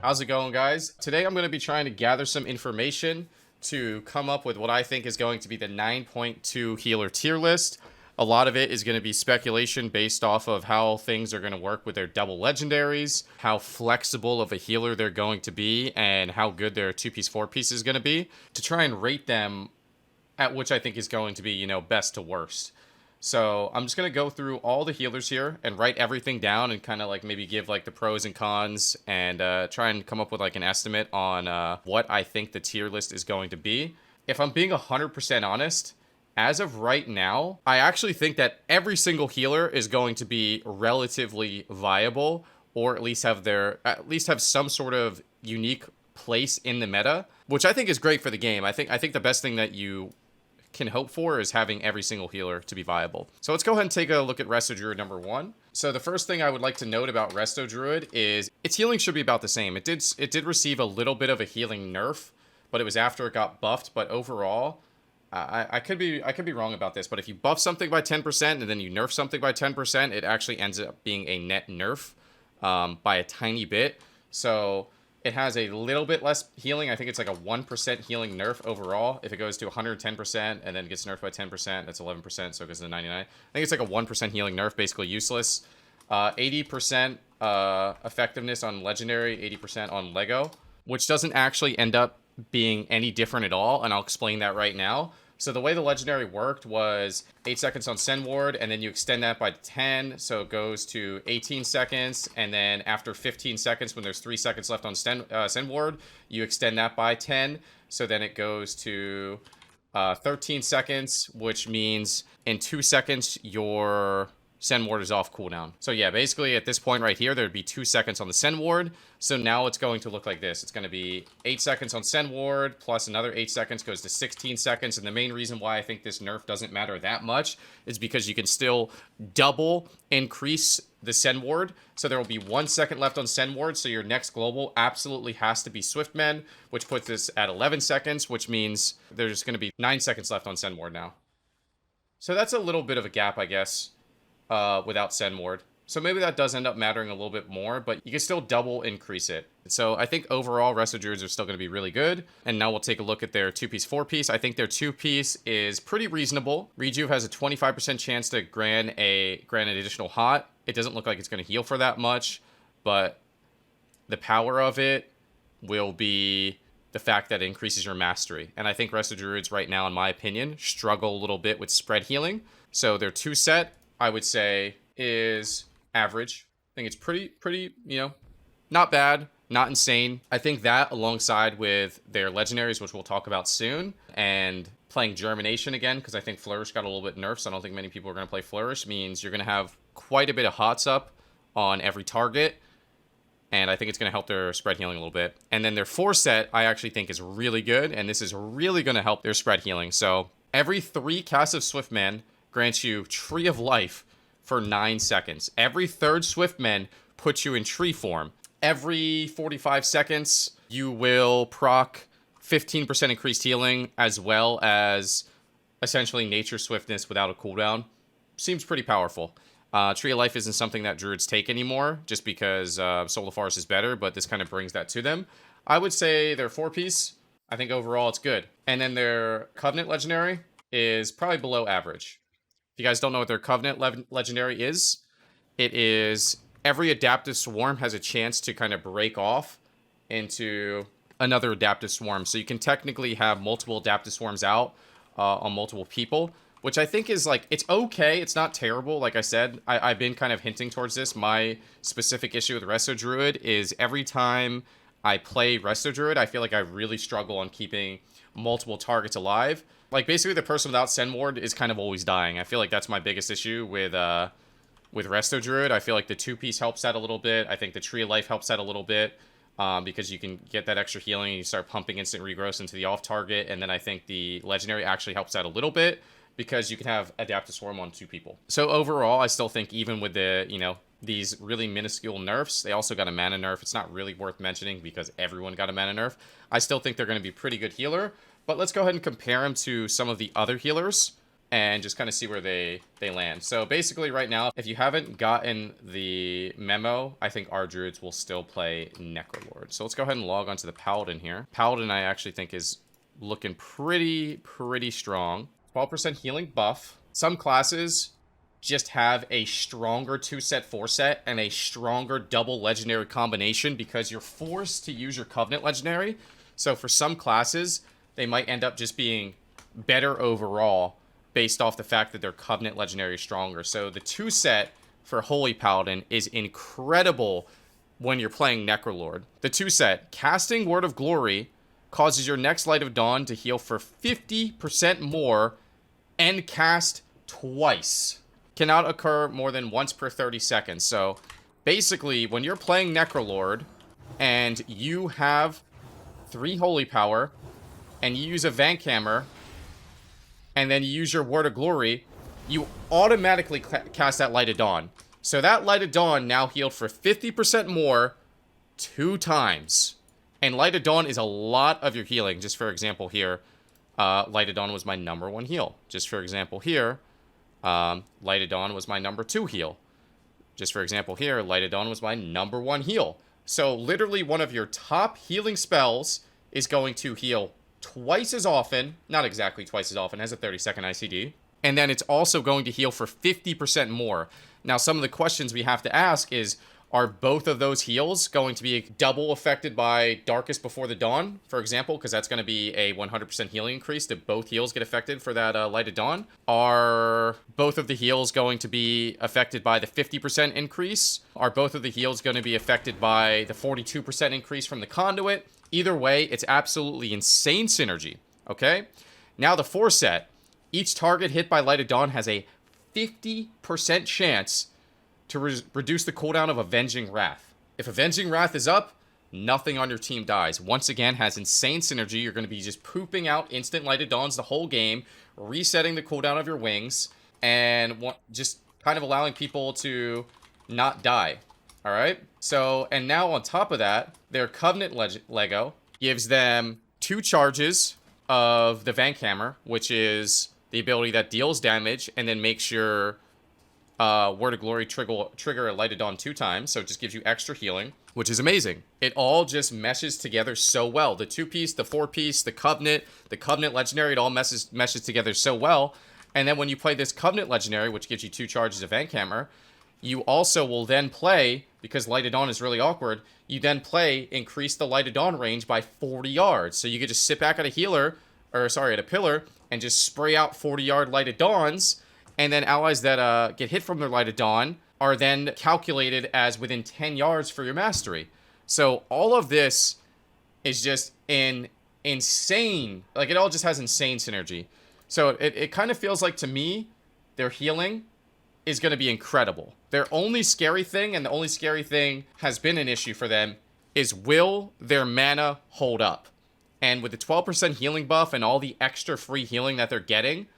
How's it going, guys? Today I'm going to be trying to gather some information to come up with what I think is going to be the 9.2 healer tier list. A lot of it is going to be speculation based off of how things are going to work with their double legendaries, how flexible of a healer they're going to be, and how good their 2-piece, 4-piece is going to be, to try and rate them at which I think is going to be, best to worst. So I'm just going to go through all the healers here and write everything down and kind of like maybe give like the pros and cons and try and come up with like an estimate on what I think the tier list is going to be. If I'm being 100% honest, as of right now, I actually think that every single healer is going to be relatively viable, or at least have some sort of unique place in the meta, which I think is great for the game. I think the best thing that you can hope for is having every single healer to be viable. So let's go ahead and take a look at Resto Druid number 1. So the first thing I would like to note about Resto Druid is its healing should be about the same. It did receive a little bit of a healing nerf, but it was after it got buffed. But overall, I could be wrong about this, but if you buff something by 10% and then you nerf something by 10%, it actually ends up being a net nerf by a tiny bit. So it has a little bit less healing. I think it's like a 1% healing nerf overall. If it goes to 110% and then gets nerfed by 10%, that's 11%, so it goes to 99. I think it's like a 1% healing nerf, basically useless. 80% effectiveness on Legendary, 80% on Lego, which doesn't actually end up being any different at all, and I'll explain that right now. So the way the Legendary worked was 8 seconds on Send Ward, and then you extend that by 10, so it goes to 18 seconds, and then after 15 seconds, when there's 3 seconds left on Send Ward, you extend that by 10, so then it goes to 13 seconds, which means in 2 seconds, your Send Ward is off cooldown. So yeah, basically at this point right here, there'd be 2 seconds on the Send Ward. So now it's going to look like this. It's going to be 8 seconds on Send Ward, plus another 8 seconds goes to 16 seconds. And the main reason why I think this nerf doesn't matter that much is because you can still double increase the Send Ward. So there will be 1 second left on Send Ward. So your next global absolutely has to be Swiftmen, which puts this at 11 seconds, which means there's going to be 9 seconds left on Send Ward now. So that's a little bit of a gap, I guess. Without Send Ward. So maybe that does end up mattering a little bit more, but you can still double increase it. So I think overall, Resto Druids are still going to be really good. And now we'll take a look at their 2-piece, 4-piece. I think their 2-piece is pretty reasonable. Rejuve has a 25% chance to grant an additional hot. It doesn't look like it's going to heal for that much, but the power of it will be the fact that it increases your mastery. And I think Resto Druids right now, in my opinion, struggle a little bit with spread healing. So their 2-set, I would say, is average. I think it's pretty, not bad, not insane. I think that alongside with their legendaries, which we'll talk about soon, and playing Germination again, because I think Flourish got a little bit nerfed, so I don't think many people are going to play Flourish, means you're going to have quite a bit of hots up on every target, and I think it's going to help their spread healing a little bit. And then their 4-set, I actually think is really good, and this is really going to help their spread healing. So every 3 casts of Swiftman grants you Tree of Life for 9 seconds. Every 3rd Swiftman puts you in tree form. Every 45 seconds, you will proc 15% increased healing, as well as essentially nature swiftness without a cooldown. Seems pretty powerful. Tree of Life isn't something that Druids take anymore, just because Soul of Forest is better, but this kind of brings that to them. I would say their 4-piece, I think overall it's good. And then their Covenant Legendary is probably below average. If you guys don't know what their Covenant Legendary is, it is every Adaptive Swarm has a chance to kind of break off into another Adaptive Swarm. So you can technically have multiple Adaptive Swarms out on multiple people, which I think is like, it's okay. It's not terrible. Like I said, I've been kind of hinting towards this. My specific issue with Resto Druid is every time I play Resto Druid, I feel like I really struggle on keeping multiple targets alive. Like, basically, the person without Send Ward is kind of always dying. I feel like that's my biggest issue with Resto Druid. I feel like the 2-piece helps that a little bit. I think the Tree of Life helps that a little bit because you can get that extra healing and you start pumping instant regrowth into the off-target. And then I think the Legendary actually helps that a little bit because you can have Adaptive Swarm on 2 people. So overall, I still think even with the, these really minuscule nerfs, they also got a mana nerf. It's not really worth mentioning because everyone got a mana nerf. I still think they're going to be pretty good healer. But let's go ahead and compare them to some of the other healers and just kind of see where they land. So basically right now, if you haven't gotten the memo, I think our druids will still play Necrolord. So let's go ahead and log onto the Paladin here. Paladin I actually think is looking pretty strong. 12% healing buff. Some classes just have a stronger 2-set, 4-set, and a stronger double legendary combination because you're forced to use your Covenant legendary. So for some classes, they might end up just being better overall based off the fact that their Covenant legendary is stronger. So the 2-set for Holy Paladin is incredible when you're playing Necrolord. The 2-set, casting Word of Glory causes your next Light of Dawn to heal for 50% more and cast twice. Cannot occur more than once per 30 seconds. So basically, when you're playing Necrolord and you have 3 Holy Power and you use a Vankhammer and then you use your Word of Glory, you automatically cast that Light of Dawn. So that Light of Dawn now healed for 50% more 2 times. And Light of Dawn is a lot of your healing. Just for example here, Light of Dawn was my number 1 heal. Just for example here, Light of Dawn was my number 2 heal. Just for example here, Light of Dawn was my number 1 heal. So literally one of your top healing spells is going to heal twice as often, not exactly twice as often, has a 30-second ICD, and then it's also going to heal for 50% more. Now, some of the questions we have to ask is, are both of those heals going to be double affected by Darkest Before the Dawn, for example, because that's going to be a 100% healing increase? Did both heals get affected for that Light of Dawn? Are both of the heals going to be affected by the 50% increase? Are both of the heals going to be affected by the 42% increase from the Conduit? Either way, it's absolutely insane synergy, okay? Now the 4-set, each target hit by Light of Dawn has a 50% chance to reduce the cooldown of Avenging Wrath. If Avenging Wrath is up, nothing on your team dies. Once again, has insane synergy. You're going to be just pooping out instant Light of Dawns the whole game, resetting the cooldown of your wings, and just kind of allowing people to not die. All right? So, and now on top of that, their Covenant Lego gives them 2 charges of the Vankhammer, which is the ability that deals damage and then makes your Word of Glory trigger a Light of Dawn 2 times. So it just gives you extra healing, which is amazing. It all just meshes together so well. The 2-piece, the 4-piece, the Covenant Legendary, it all meshes together so well. And then when you play this Covenant Legendary, which gives you 2 charges of Vankhammer, you also will then play, because Light of Dawn is really awkward, you then increase the Light of Dawn range by 40 yards. So you could just sit back at a pillar, and just spray out 40-yard Light of Dawns, and then allies that get hit from their Light of Dawn are then calculated as within 10 yards for your mastery. So all of this is just insane. Like, it all just has insane synergy. So it kind of feels like, to me, their healing is going to be incredible. Their only scary thing, and the only scary thing has been an issue for them, is will their mana hold up? And with the 12% healing buff and all the extra free healing that they're getting,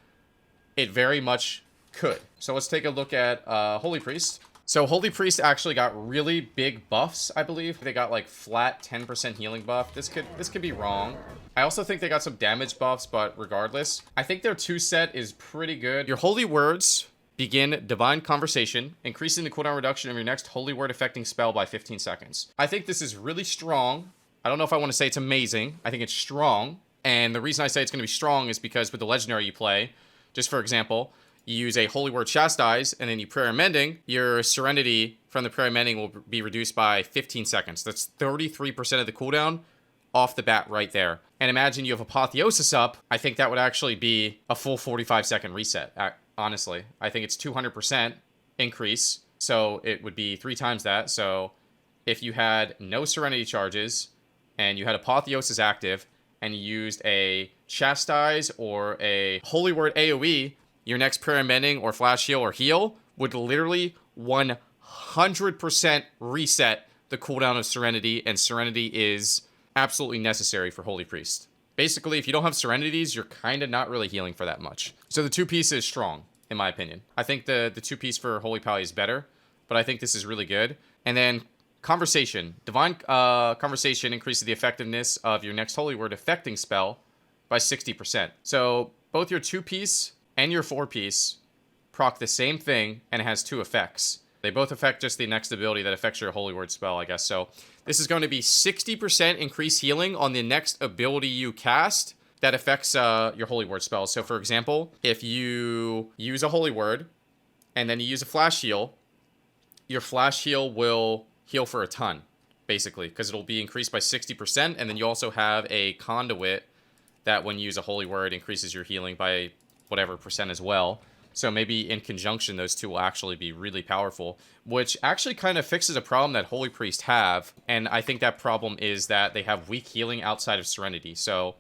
it very much could. So let's take a look at Holy Priest. So Holy Priest actually got really big buffs, I believe. They got like flat 10% healing buff. This could be wrong. I also think they got some damage buffs, but regardless, I think their 2-set is pretty good. Your Holy Words begin Divine Conversation, increasing the cooldown reduction of your next Holy Word affecting spell by 15 seconds. I think this is really strong. I don't know if I want to say it's amazing. I think it's strong. And the reason I say it's going to be strong is because with the Legendary you play, just for example, you use a Holy Word Chastise, and then you Prayer Mending, your Serenity from the Prayer Mending will be reduced by 15 seconds. That's 33% of the cooldown off the bat right there. And imagine you have Apotheosis up. I think that would actually be a full 45-second reset. Honestly, I think it's 200% increase, so it would be 3 times that. So if you had no Serenity charges and you had Apotheosis active and you used a Chastise or a Holy Word AoE, your next Prayer Mending or Flash Heal or Heal would literally 100% reset the cooldown of Serenity, and Serenity is absolutely necessary for Holy Priest. Basically, if you don't have Serenities, you're kind of not really healing for that much. So the 2-piece is strong, in my opinion. I think the 2-piece for Holy Pally is better, but I think this is really good. And then Conversation. Divine Conversation increases the effectiveness of your next Holy Word affecting spell by 60%. So both your 2-piece and your 4-piece proc the same thing, and it has 2 effects. They both affect just the next ability that affects your Holy Word spell, I guess. So this is going to be 60% increased healing on the next ability you cast that affects your Holy Word spell. So for example, if you use a Holy Word and then you use a flash heal, your flash heal will heal for a ton, basically, because it'll be increased by 60%, and then you also have a conduit that when you use a Holy Word increases your healing by whatever percent as well. So maybe in conjunction, those two will actually be really powerful, which actually kind of fixes a problem that Holy Priest have. And I think that problem is that they have weak healing outside of Serenity. So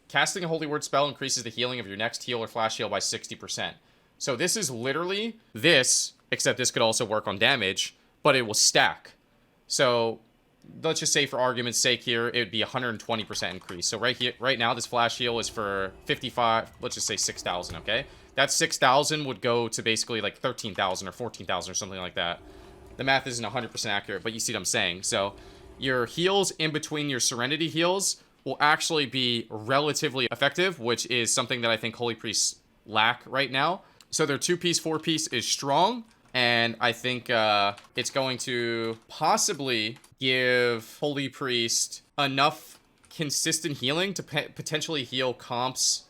casting a Holy Word spell increases the healing of your next heal or flash heal by 60%. So this is literally this, except this could also work on damage, but it will stack. So let's just say for argument's sake here, it would be 120% increase. So right now, this flash heal is for 55, let's just say 6,000, okay? That 6,000 would go to basically like 13,000 or 14,000 or something like that. The math isn't 100% accurate, but you see what I'm saying. So your heals in between your Serenity heals will actually be relatively effective, which is something that I think Holy Priests lack right now. So their 2-piece, 4-piece is strong, and I think it's going to possibly give Holy Priest enough consistent healing to potentially heal comps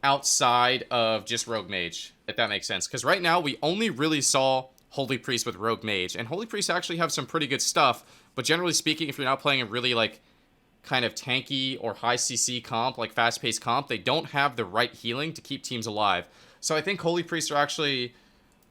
outside of just Rogue Mage, if that makes sense. Because right now, we only really saw Holy Priest with Rogue Mage, and Holy Priests actually have some pretty good stuff, but generally speaking, if you're not playing a really, like, kind of tanky or high CC comp, like fast-paced comp, they don't have the right healing to keep teams alive. So I think Holy Priests are actually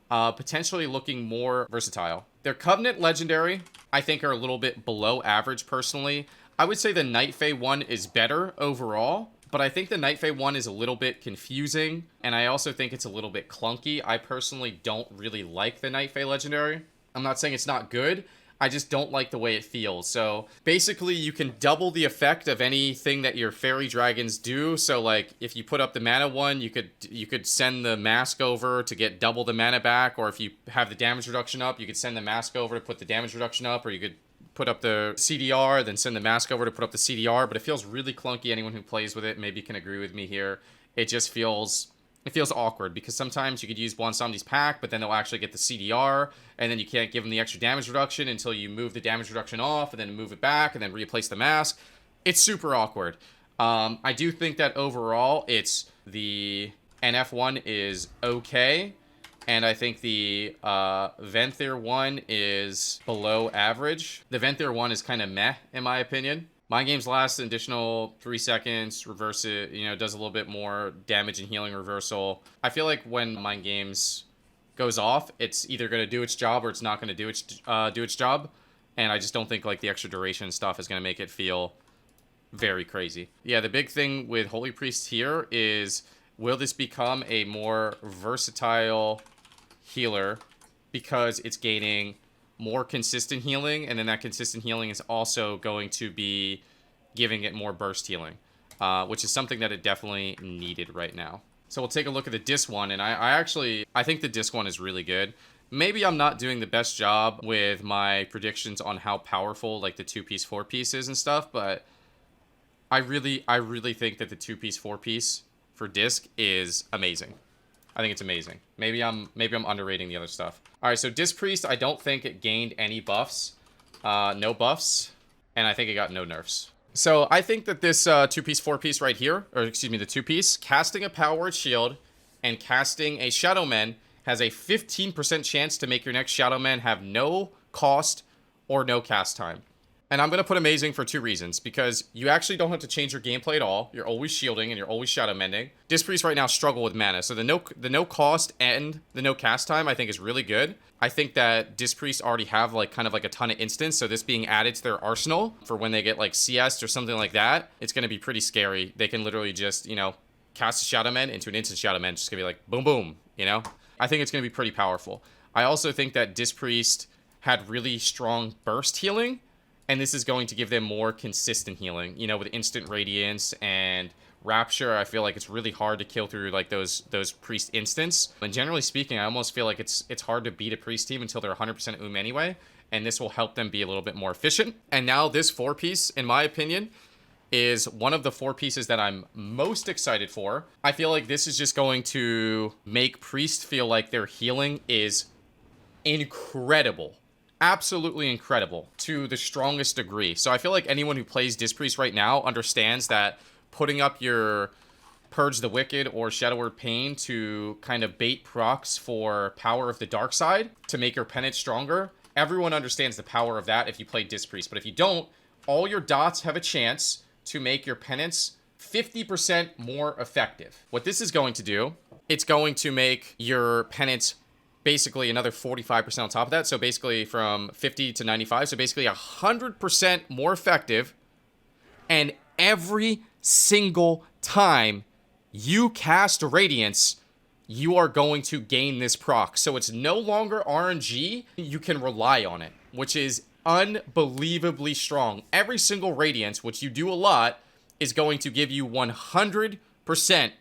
potentially looking more versatile. Their Covenant Legendary, I think, are a little bit below average, personally. I would say the Night Fae one is better overall, but I think the Night Fae one is a little bit confusing, and I also think it's a little bit clunky. I personally don't really like the Night Fae Legendary. I'm not saying it's not good, I just don't like the way it feels. So basically, you can double the effect of anything that your fairy dragons do. So like, if you put up the mana one, you could send the mask over to get double the mana back, or if you have the damage reduction up, you could send the mask over to put the damage reduction up, or you could put up the CDR, then send the mask over to put up the CDR. But it feels really clunky. Anyone who plays with it maybe can agree with me here. It just feels awkward, because sometimes you could use Bonsomni's pack, but then they'll actually get the CDR, and then you can't give them the extra damage reduction until you move the damage reduction off, and then move it back, and then replace the mask. It's super awkward. I do think that overall, the NF1 is okay, and I think the Venthyr one is below average. The Venthyr one is kind of meh, in my opinion. Mind Games lasts an additional 3 seconds, reverse it, does a little bit more damage and healing reversal. I feel like when Mind Games goes off, it's either going to do its job or it's not going to do its job. And I just don't think like the extra duration stuff is going to make it feel very crazy. Yeah, the big thing with Holy Priest here is, will this become a more versatile healer because it's gaining more consistent healing, and then that consistent healing is also going to be giving it more burst healing, which is something that it definitely needed right now. So we'll take a look at the disc one, and I think the disc one is really good. Maybe I'm not doing the best job with my predictions on how powerful like the 2-piece, 4-piece is and stuff, but I really think that the 2-piece, 4-piece for disc is amazing. I think it's amazing. Maybe I'm underrating the other stuff. All right, so Disc Priest, I don't think it gained any buffs. No buffs. And I think it got no nerfs. So I think that this 2-piece, 4-piece right here, or excuse me, the 2-piece, casting a Power Word Shield and casting a Shadowman has a 15% chance to make your next Shadowman have no cost or no cast time. And I'm going to put amazing for 2 reasons, because you actually don't have to change your gameplay at all. You're always shielding and you're always shadow mending. Disc Priests right now struggle with mana, so the no cost and the no cast time I think is really good. I think that Disc Priests already have like kind of like a ton of instants, so this being added to their arsenal for when they get like CS or something like that, it's going to be pretty scary. They can literally just, cast a Shadow Man into an instant Shadow Man. It's just going to be like boom boom, I think it's going to be pretty powerful. I also think that Disc Priest had really strong burst healing, and this is going to give them more consistent healing, with instant radiance and rapture. I feel like it's really hard to kill through like those priest instants. And generally speaking, I almost feel like it's hard to beat a priest team until they're 100% anyway. And this will help them be a little bit more efficient. And now this 4-piece, in my opinion, is one of the 4 pieces that I'm most excited for. I feel like this is just going to make Priest feel like their healing is incredible. Absolutely incredible to the strongest degree. So I feel like anyone who plays Disc Priest right now understands that putting up your Purge the Wicked or Shadow Word Pain to kind of bait procs for Power of the Dark Side to make your penance stronger. Everyone understands the power of that if you play Disc Priest. But if you don't, all your dots have a chance to make your penance 50% more effective. What this is going to do, it's going to make your penance basically another 45% on top of that. So basically from 50 to 95. So basically 100% more effective. And every single time you cast Radiance, you are going to gain this proc. So it's no longer RNG. You can rely on it, which is unbelievably strong. Every single Radiance, which you do a lot, is going to give you 100%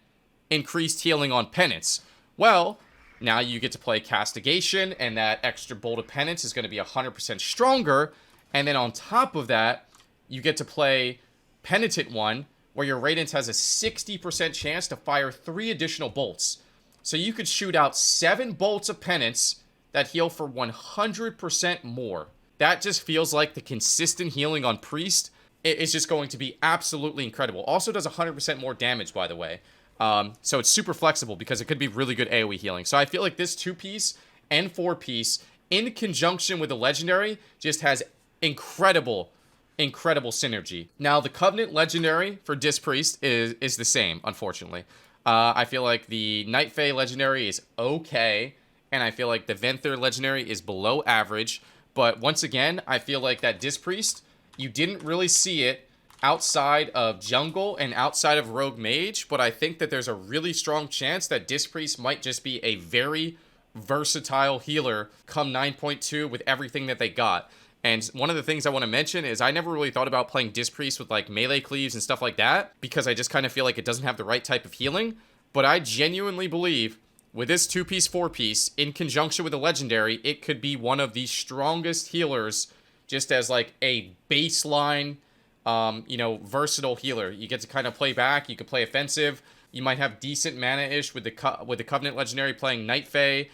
increased healing on penance. Well, now you get to play Castigation, and that extra Bolt of Penance is going to be 100% stronger. And then on top of that, you get to play Penitent One, where your Radiance has a 60% chance to fire 3 additional bolts. So you could shoot out 7 bolts of Penance that heal for 100% more. That just feels like the consistent healing on Priest is just going to be absolutely incredible. Also does 100% more damage, by the way. So it's super flexible because it could be really good AoE healing. So I feel like this 2-piece and 4-piece in conjunction with the Legendary just has incredible synergy. Now, the Covenant Legendary for Disc Priest is the same, unfortunately. I feel like the Night Fae Legendary is okay, and I feel like the Venthyr Legendary is below average. But once again, I feel like that Disc Priest, you didn't really see it outside of Jungle and outside of Rogue Mage, but I think that there's a really strong chance that Disc Priest might just be a very versatile healer come 9.2 with everything that they got. And one of the things I want to mention is I never really thought about playing Disc Priest with like melee cleaves and stuff like that, because I just kind of feel like it doesn't have the right type of healing. But I genuinely believe with this 2-piece, 4-piece in conjunction with a Legendary, it could be one of the strongest healers just as like a baseline, versatile healer. You get to kind of play back. You could play offensive. You might have decent mana-ish with the Covenant Legendary playing Night Fae,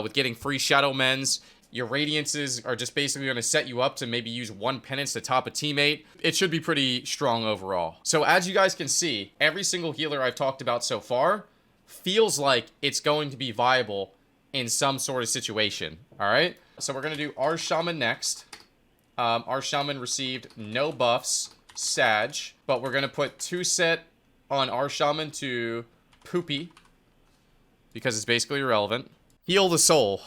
with getting free Shadow Mends. Your Radiances are just basically going to set you up to maybe use 1 Penance to top a teammate. It should be pretty strong overall. So as you guys can see, every single healer I've talked about so far feels like it's going to be viable in some sort of situation. All right? So we're going to do our Shaman next. Our Shaman received no buffs, Sag, but we're going to put 2 set on our Shaman to Poopy, because it's basically irrelevant. Heal the soul.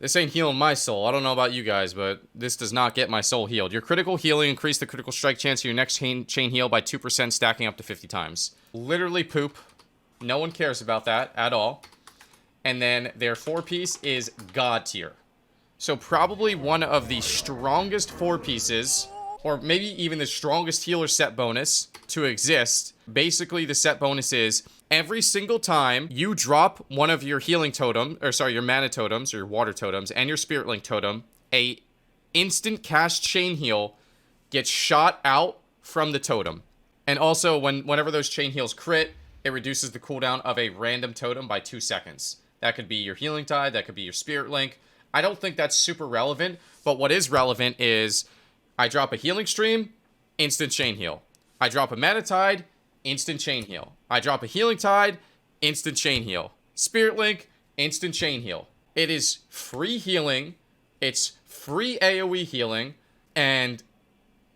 This ain't healing my soul. I don't know about you guys, but this does not get my soul healed. Your critical healing increased the critical strike chance of your next chain heal by 2%, stacking up to 50 times. Literally poop. No one cares about that at all. And then their 4-piece is God tier. So probably one of the strongest 4-pieces, or maybe even the strongest healer set bonus to exist. Basically, the set bonus is every single time you drop one of your healing totem, your mana totems, or your water totems, and your spirit link totem, a instant cast chain heal gets shot out from the totem. And also, whenever those chain heals crit, it reduces the cooldown of a random totem by 2 seconds. That could be your healing tide, that could be your spirit link. I don't think that's super relevant, but what is relevant is I drop a healing stream, instant chain heal. I drop a mana tide, instant chain heal. I drop a healing tide, instant chain heal. Spirit link, instant chain heal. It is free healing, it's free AoE healing, and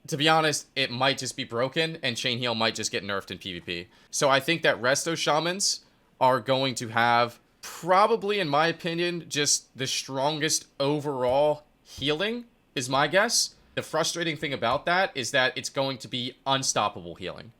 to be honest, it might just be broken, and chain heal might just get nerfed in PvP. So I think that Resto Shamans are going to have, probably in my opinion, just the strongest overall healing, is my guess. The frustrating thing about that is that it's going to be unstoppable healing.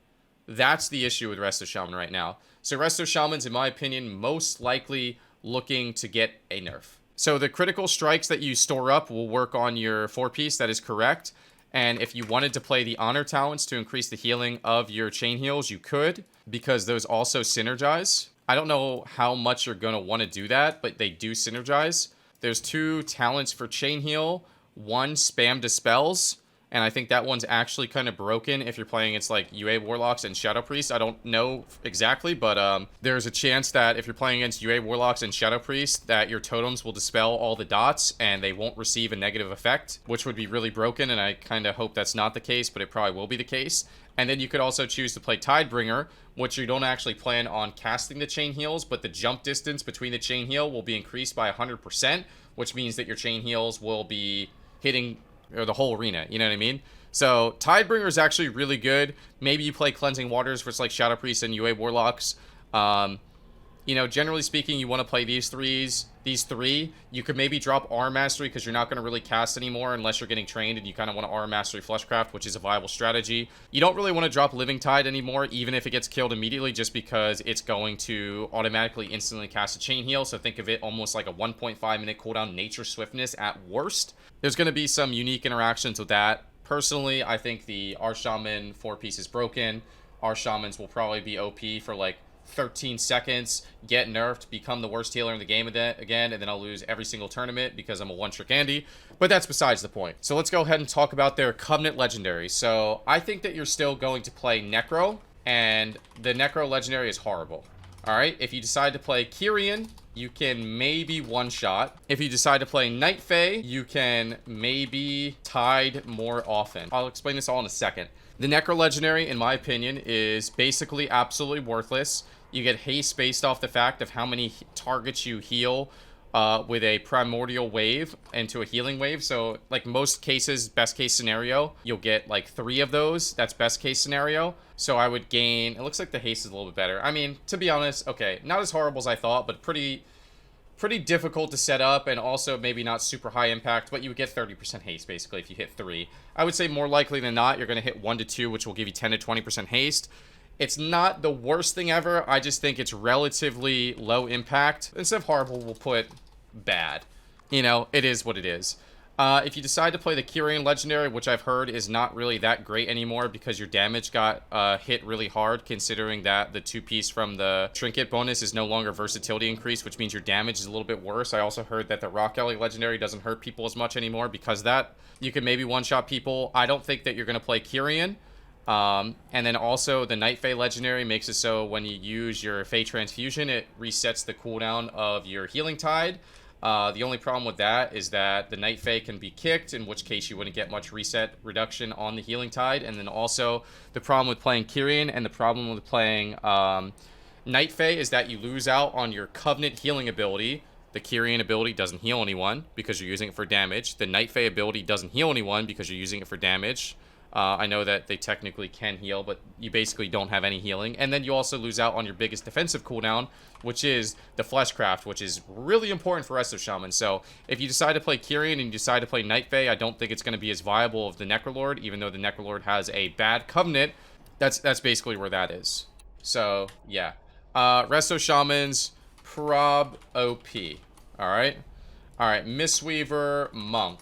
That's the issue with Resto Shaman right now. So Resto Shaman's, in my opinion, most likely looking to get a nerf. So the critical strikes that you store up will work on your 4-piece, that is correct. And if you wanted to play the Honor Talents to increase the healing of your chain heals, you could, because those also synergize. I don't know how much you're going to want to do that, but they do synergize. There's 2 talents for chain heal. 1, spam dispels, and I think that one's actually kind of broken if you're playing against like UA Warlocks and Shadow Priests. I don't know exactly, but there's a chance that if you're playing against UA Warlocks and Shadow Priests, that your totems will dispel all the dots and they won't receive a negative effect, which would be really broken, and I kind of hope that's not the case, but it probably will be the case. And then you could also choose to play Tidebringer, which you don't actually plan on casting the chain heals, but the jump distance between the chain heal will be increased by 100%, which means that your chain heals will be hitting the whole arena, you know what I mean? So Tidebringer is actually really good. Maybe you play Cleansing Waters versus like Shadow Priests and UA Warlocks. You know, generally speaking, you want to play these three. You could maybe drop Arm Mastery because you're not going to really cast anymore unless you're getting trained and you kind of want to Arm Mastery Fleshcraft, which is a viable strategy. You don't really want to drop Living Tide anymore, even if it gets killed immediately, just because it's going to automatically instantly cast a chain heal. So think of it almost like a 1.5 minute cooldown Nature Swiftness at worst. There's going to be some unique interactions with that. Personally, I think the R Shaman 4-piece is broken. R Shamans will probably be OP for like 13 seconds, get nerfed, become the worst healer in the game again, and then I'll lose every single tournament because I'm a one-trick Andy. But that's besides the point. So let's go ahead and talk about their Covenant Legendary. So I think that you're still going to play Necro, and the Necro Legendary is horrible. Alright, if you decide to play Kyrian, you can maybe one-shot. If you decide to play Night Fae, you can maybe Tide more often. I'll explain this all in a second. The Necro Legendary, in my opinion, is basically absolutely worthless. You get haste based off the fact of how many targets you heal with a Primordial Wave into a healing wave. So, like most cases, best case scenario, you'll get like 3 of those. That's best case scenario. So I would gain... It looks like the haste is a little bit better. I mean, to be honest, okay, not as horrible as I thought, but pretty difficult to set up, and also maybe not super high impact, but you would get 30% haste basically if you hit 3. I would say more likely than not you're going to hit 1 to 2, which will give you 10 to 20% haste. It's not the worst thing ever. I just think it's relatively low impact. Instead of horrible, we'll put bad. You know, it is what it is. If you decide to play the Kyrian Legendary, which I've heard is not really that great anymore because your damage got hit really hard, considering that the 2-piece from the Trinket bonus is no longer versatility increase, which means your damage is a little bit worse. I also heard that the Rock Alley Legendary doesn't hurt people as much anymore because of that. You can maybe one-shot people. I don't think that you're going to play Kyrian. And then also the Night Fae Legendary makes it so when you use your Fae Transfusion, it resets the cooldown of your Healing Tide. The only problem with that is that the Night Fae can be kicked, in which case you wouldn't get much reset reduction on the Healing Tide. And then also the problem with playing Kyrian and the problem with playing Night Fae is that you lose out on your Covenant healing ability. The Kyrian ability doesn't heal anyone because you're using it for damage. The Night Fae ability doesn't heal anyone because you're using it for damage. I know that they technically can heal, but you basically don't have any healing. And then you also lose out on your biggest defensive cooldown, which is the Fleshcraft, which is really important for Resto Shaman. So if you decide to play Kyrian and you decide to play Night Fae, I don't think it's going to be as viable of the Necrolord, even though the Necrolord has a bad Covenant. That's basically where that is. So, yeah. Resto Shamans, prob OP. Alright? Alright, Mistweaver Monk.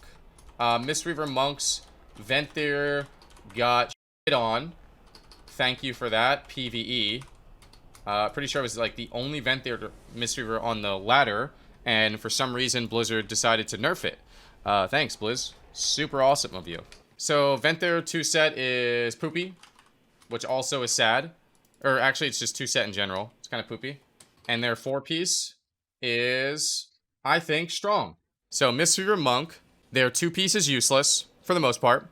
Mistweaver Monk's Venthyr got shit on. Thank you for that, PvE. Pretty sure it was like the only Venthyr Mistweaver on the ladder, and for some reason Blizzard decided to nerf it. Thanks, Blizz. Super awesome of you. So Venthyr 2-set is poopy, which also is sad. Or actually, it's just 2-set in general. It's kind of poopy. And their 4-piece is, I think, strong. So Mistweaver Monk, their 2-piece is useless, for the most part.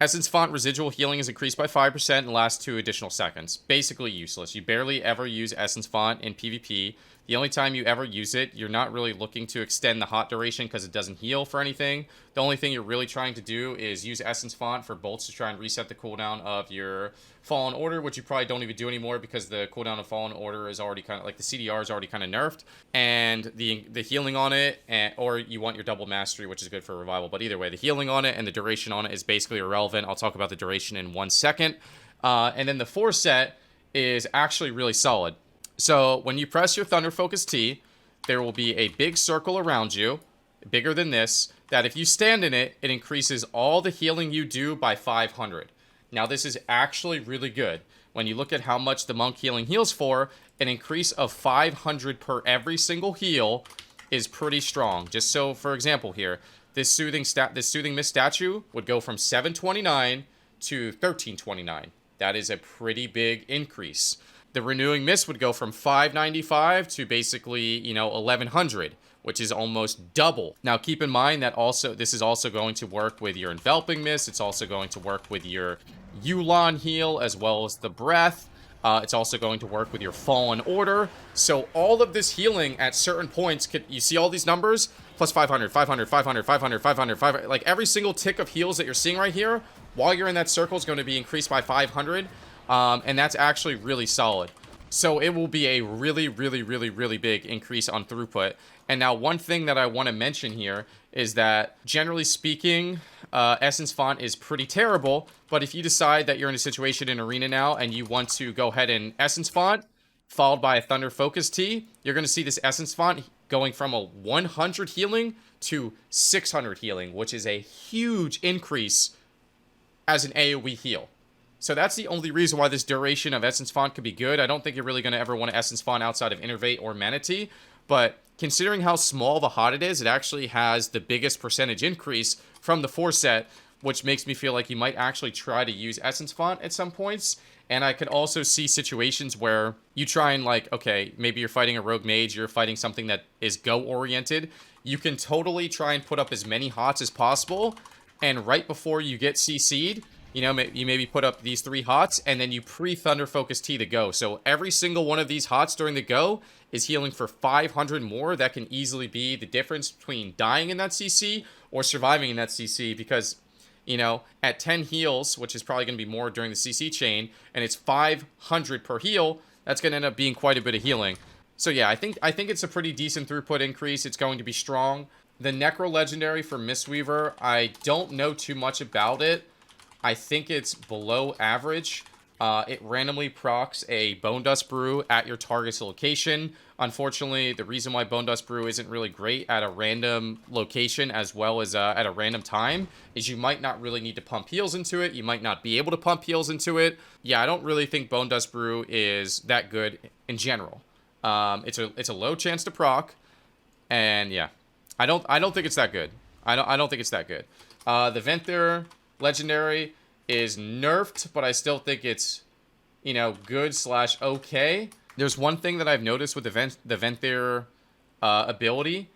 Essence Font residual healing is increased by 5% and lasts 2 additional seconds. Basically useless. You barely ever use Essence Font in PvP. The only time you ever use it, you're not really looking to extend the hot duration because it doesn't heal for anything. The only thing you're really trying to do is use Essence Font for bolts to try and reset the cooldown of your Fallen Order, which you probably don't even do anymore because the cooldown of Fallen Order is already kind of, like the CDR is already kind of nerfed. And the healing on it, or you want your double mastery, which is good for revival. But either way, the healing on it and the duration on it is basically irrelevant. I'll talk about the duration in 1 second. And then the 4-set is actually really solid. So when you press your Thunder Focus T, there will be a big circle around you, bigger than this, that if you stand in it, it increases all the healing you do by 500. Now this is actually really good. When you look at how much the Monk healing heals for, an increase of 500 per every single heal is pretty strong. Just so, for example here, this soothing mist statue would go from 729 to 1329. That is a pretty big increase. The renewing mist would go from 595 to basically, 1100, which is almost double. Now keep in mind that this is also going to work with your enveloping mist. It's also going to work with your Yulon heal as well as the breath. It's also going to work with your Fallen Order. So all of this healing at certain points, you see all these numbers? Plus 500, 500, 500, 500, 500, 500. Like every single tick of heals that you're seeing right here, while you're in that circle, is going to be increased by 500. And that's actually really solid. So it will be a really, really, really, really big increase on throughput. And now one thing that I want to mention here is that, generally speaking, Essence Font is pretty terrible. But if you decide that you're in a situation in Arena now and you want to go ahead and Essence Font, followed by a Thunder Focus Tea, you're going to see this Essence Font going from a 100 healing to 600 healing, which is a huge increase as an AoE heal. So that's the only reason why this duration of Essence Font could be good. I don't think you're really going to ever want to Essence Font outside of Innervate or Mana Tea, but considering how small the hot it is, it actually has the biggest percentage increase from the 4 set, which makes me feel like you might actually try to use Essence Font at some points. And I could also see situations where you try and, like, okay, maybe you're fighting a rogue mage, you're fighting something that is go-oriented. You can totally try and put up as many hots as possible, and right before you get CC'd, you maybe put up these 3 hots, and then you pre-Thunder Focus Tea the go. So every single one of these hots during the go is healing for 500 more. That can easily be the difference between dying in that CC or surviving in that CC, because, at 10 heals, which is probably going to be more during the CC chain, and it's 500 per heal, that's going to end up being quite a bit of healing. So yeah, I think it's a pretty decent throughput increase. It's going to be strong. The Necro Legendary for Mistweaver, I don't know too much about it. I think it's below average. It randomly procs a Bone Dust Brew at your target's location. Unfortunately, the reason why Bone Dust Brew isn't really great at a random location as well as at a random time is you might not really need to pump heals into it. You might not be able to pump heals into it. Yeah, I don't really think Bone Dust Brew is that good in general. It's a low chance to proc, and yeah, I don't think it's that good. I don't think it's that good. The Venthyr Legendary is nerfed, but I still think it's, good / okay. There's one thing that I've noticed with the Venthyr ability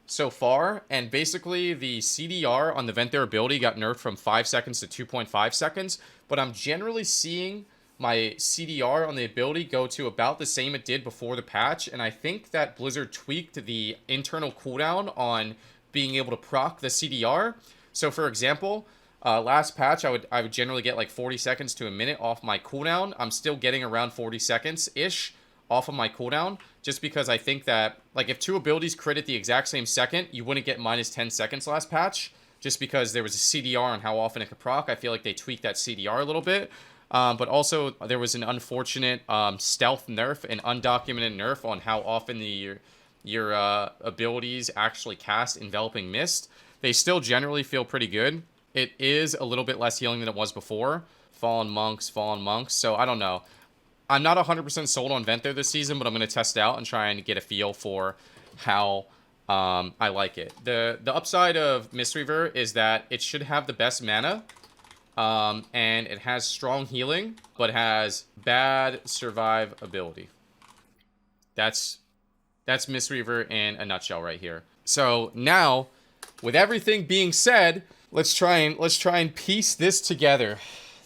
so far, and basically the CDR on the Venthyr ability got nerfed from 5 seconds to 2.5 seconds, but I'm generally seeing my CDR on the ability go to about the same it did before the patch, and I think that Blizzard tweaked the internal cooldown on being able to proc the CDR. So for example, last patch, I would generally get like 40 seconds to a minute off my cooldown. I'm still getting around 40 seconds-ish off of my cooldown, just because I think that, like, if 2 abilities crit at the exact same second, you wouldn't get minus 10 seconds last patch, just because there was a CDR on how often it could proc. I feel like they tweaked that CDR a little bit. But also, there was an unfortunate stealth nerf, an undocumented nerf on how often your abilities actually cast Enveloping Mist. They still generally feel pretty good. It is a little bit less healing than it was before. Fallen Monks. So, I don't know. I'm not 100% sold on Venthyr this season, but I'm going to test it out and try and get a feel for how I like it. The upside of Mistweaver is that it should have the best mana, and it has strong healing, but has bad survivability. That's Mistweaver in a nutshell right here. So now, with everything being said, let's try and piece this together.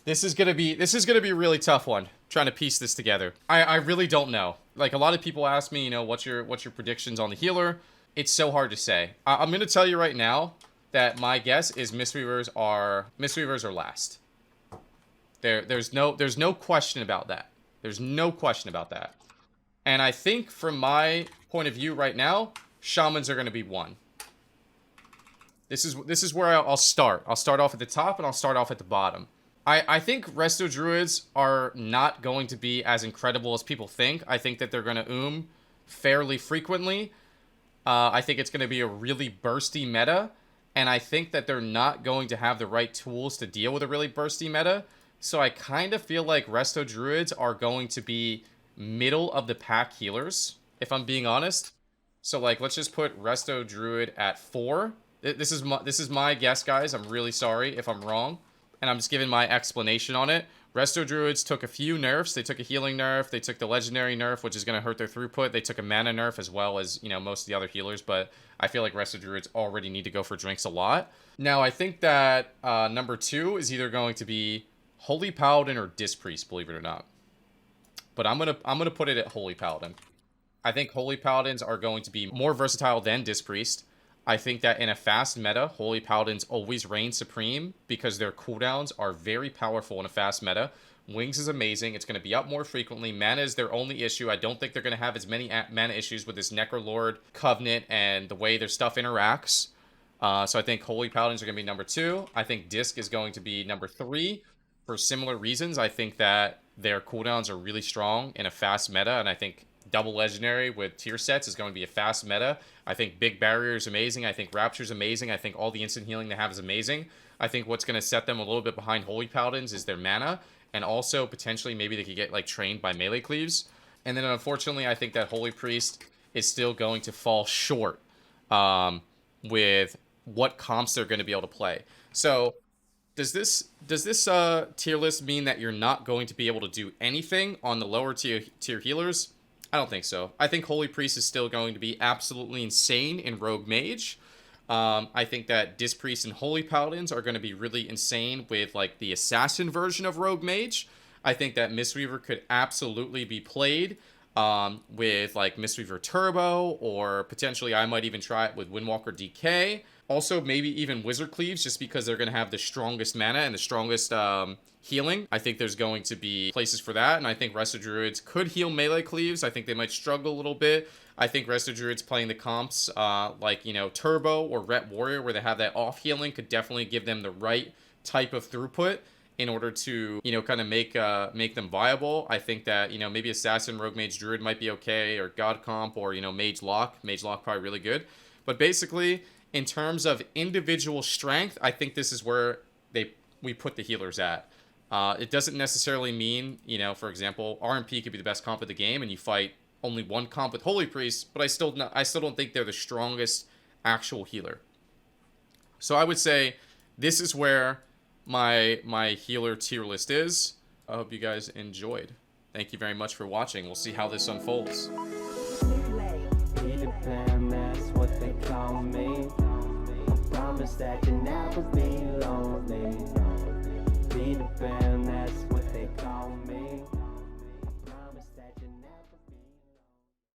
This is gonna be a really tough one, trying to piece this together. I really don't know. Like, a lot of people ask me, what's your predictions on the healer? It's so hard to say. I'm gonna tell you right now that my guess is Mistweavers are last. There's no question about that. There's no question about that. And I think from my point of view right now, Shamans are gonna be 1. This is where I'll start. I'll start off at the top and I'll start off at the bottom. I think Resto Druids are not going to be as incredible as people think. I think that they're going to fairly frequently. I think it's going to be a really bursty meta. And I think that they're not going to have the right tools to deal with a really bursty meta. So I kind of feel like Resto Druids are going to be middle of the pack healers, if I'm being honest. So, like, let's just put Resto Druid at 4. This is my guess, guys. I'm really sorry if I'm wrong, and I'm just giving my explanation on it. Resto Druids took a few nerfs. They took a healing nerf. They took the legendary nerf, which is going to hurt their throughput. They took a mana nerf as well as, you know, most of the other healers, but I feel like Resto Druids already need to go for drinks a lot. Now, I think that number 2 is either going to be Holy Paladin or Disc Priest, believe it or not. But I'm gonna put it at Holy Paladin. I think Holy Paladins are going to be more versatile than Disc Priest. I think that in a fast meta, Holy Paladins always reign supreme because their cooldowns are very powerful in a fast meta. Wings is amazing. It's going to be up more frequently. Mana is their only issue. I don't think they're going to have as many mana issues with this Necrolord Covenant and the way their stuff interacts. So I think Holy Paladins are going to be number 2. I think Disc is going to be number 3 for similar reasons. I think that their cooldowns are really strong in a fast meta, and I think double legendary with tier sets is going to be a fast meta. I think Big Barrier is amazing. I think Rapture is amazing. I think all the instant healing they have is amazing. I think what's going to set them a little bit behind Holy Paladins is their mana, and also potentially maybe they could get like trained by melee cleaves. And then unfortunately, I think that Holy Priest is still going to fall short with what comps they're going to be able to play. So does this tier list mean that you're not going to be able to do anything on the lower tier healers? I don't think so. I think Holy Priest is still going to be absolutely insane in Rogue Mage. I think that Disc Priest and Holy Paladins are going to be really insane with like the Assassin version of Rogue Mage. I think that Mistweaver could absolutely be played with like Mistweaver Turbo, or potentially I might even try it with Windwalker DK. Also, maybe even Wizard Cleaves, just because they're going to have the strongest mana and the strongest healing. I think there's going to be places for that, and I think Resto Druids could heal melee cleaves. I think they might struggle a little bit. I think Resto Druids playing the comps like, you know, Turbo or Ret Warrior, where they have that off healing, could definitely give them the right type of throughput in order to, you know, kind of make them viable. I think that, you know, maybe Assassin, Rogue Mage, Druid might be okay, or God Comp, or, you know, Mage Lock. Mage Lock probably really good. But basically, in terms of individual strength, I think this is where we put the healers at. It doesn't necessarily mean, you know, for example, RMP could be the best comp of the game and you fight only one comp with Holy Priest, but I still don't think they're the strongest actual healer. So I would say this is where my healer tier list is. I hope you guys enjoyed. Thank you very much for watching. We'll see how this unfolds. That's what they call me. I promise that you never be lonely. Be the band that's